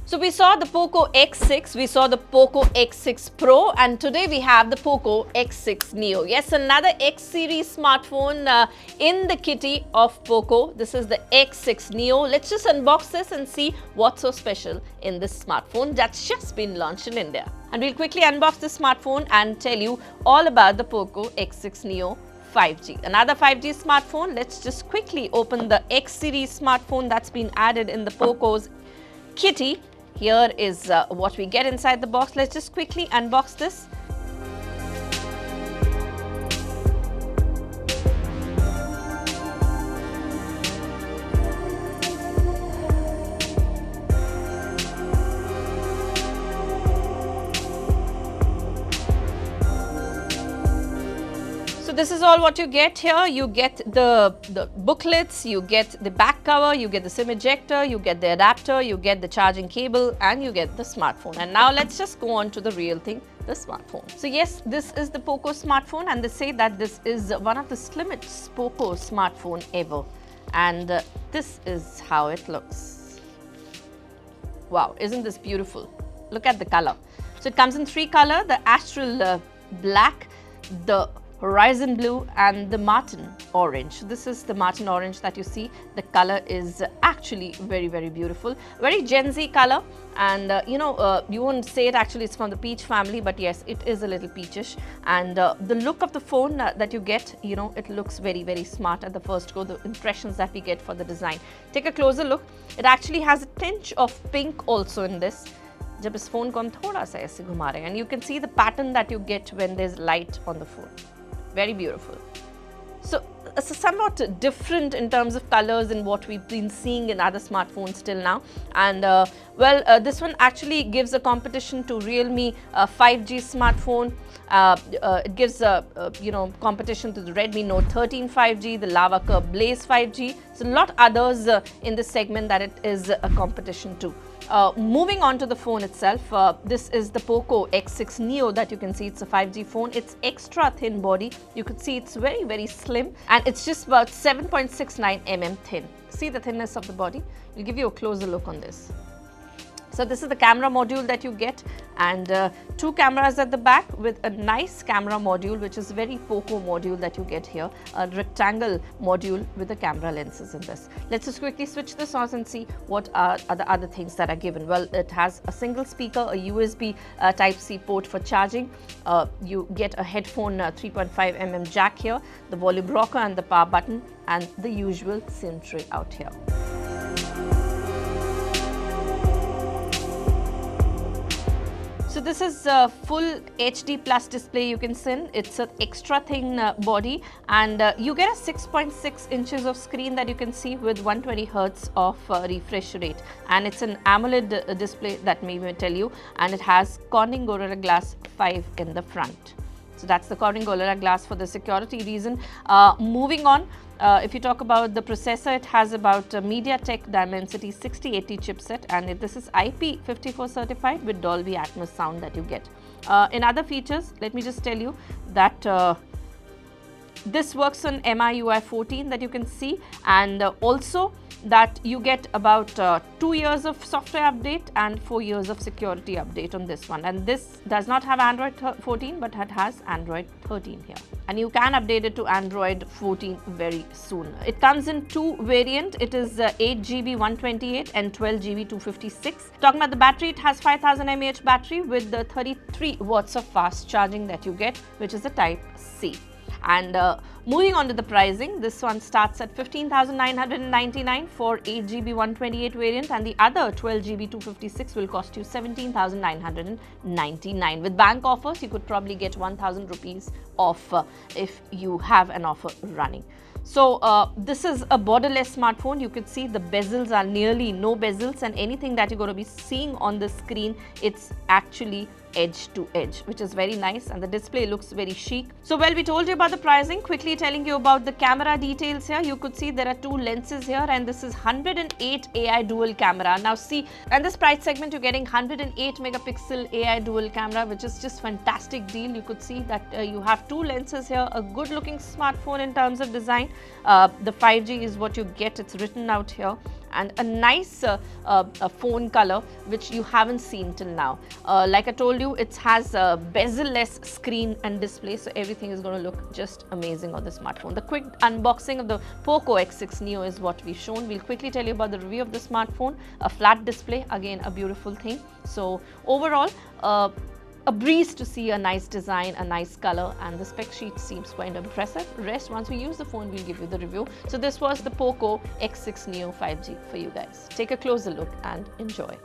So we saw the POCO X6, we saw the POCO X6 Pro, and today we have the POCO X6 Neo. Yes, another X series smartphone in the kitty of POCO. This is the X6 Neo. Let's just unbox this and see what's so special in this smartphone that's just been launched in India. And we'll quickly unbox this smartphone and tell you all about the POCO X6 Neo 5G. Another 5G smartphone. Let's just quickly open the X series smartphone that's been added in the POCO's kitty. Here is what we get inside the box. Let's just quickly unbox this. So this is all what you get here. You get the booklets, you get the back cover, you get the SIM ejector, you get the adapter, you get the charging cable, and you get the smartphone. And now let's just go on to the real thing, the smartphone. So yes, this is the POCO smartphone, and they say that this is one of the slimmest POCO smartphone ever. And this is how it looks. Wow, isn't this beautiful? Look at the color. So it comes in three colors, the astral black, the horizon blue, and the martin orange. This is the martin orange that you see. The color is actually very, very beautiful. Very Gen Z color, and you won't say it actually it's from the peach family, but yes, it is a little peachish. And the look of the phone that you get, it looks very, very smart at the first go. The impressions that we get for the design. Take a closer look. It actually has a tinge of pink also in this. जब इस phone को हम थोड़ा सा ऐसे घुमा रहे हैं, and you can see the pattern that you get when there's light on the phone. Very beautiful. So it's somewhat different in terms of colors and what we've been seeing in other smartphones till now. And this one actually gives a competition to Realme 5G smartphone. It gives competition to the Redmi Note 13 5G, the Lava Curve Blaze 5G. So a lot others in this segment that it is a competition to. Moving on to the phone itself, this is the POCO X6 Neo that you can see. It's a 5G phone. It's extra thin body. You could see it's very, very slim, and it's just about 7.69 mm thin. See the thinness of the body? We'll give you a closer look on this. So this is the camera module that you get, and two cameras at the back with a nice camera module, which is very POCO module that you get here, a rectangle module with the camera lenses in this. Let's just quickly switch this on and see what are the other things that are given. Well, it has a single speaker, a USB Type-C port for charging. You get a headphone 3.5 mm jack here, the volume rocker and the power button, and the usual SIM tray out here. So this is a full HD plus display you can see. It's an extra thin body, and you get a 6.6 inches of screen that you can see with 120 Hertz of refresh rate. And it's an AMOLED display, that may tell you, and it has Corning Gorilla Glass 5 in the front. So that's the Corning Gorilla Glass for the security reason. Moving on, if you talk about the processor, it has about MediaTek Dimensity 6080 chipset, and this is IP54 certified with Dolby Atmos sound that you get. In other features, let me just tell you that this works on MIUI 14 that you can see, and also that you get about 2 years of software update and 4 years of security update on this one. And this does not have Android 14, but it has Android 13 here. And you can update it to Android 14 very soon. It comes in two variants. It is 8GB 128 and 12GB 256. Talking about the battery, it has 5000 mAh battery with the 33 watts of fast charging that you get, which is a Type-C. And moving on to the pricing, this one starts at 15,999 for 8GB 128 variant, and the other 12GB 256 will cost you 17,999. With bank offers, you could probably get 1,000 rupees off if you have an offer running. So this is a borderless smartphone. You could see the bezels are nearly no bezels, and anything that you're going to be seeing on the screen, it's actually edge to edge, which is very nice, and the display looks very chic. So well, we told you about the pricing. Quickly telling you about the camera details here. You could see there are two lenses here, and this is 108 AI dual camera. Now see, and this price segment you're getting 108 megapixel AI dual camera, which is just fantastic deal. You could see that you have two lenses here, a good looking smartphone in terms of design. The 5G is what you get, it's written out here. and a nice a phone color which you haven't seen till now. Like I told you, it has a bezel-less screen and display, so everything is going to look just amazing on the smartphone. The quick unboxing of the POCO X6 Neo is what we've shown. We'll quickly tell you about the review of the smartphone. A flat display, again a beautiful thing. So overall, a breeze to see a nice design, a nice color, and the spec sheet seems quite impressive. Rest, once we use the phone, we'll give you the review. So this was the POCO X6 Neo 5G for you guys. Take a closer look and enjoy.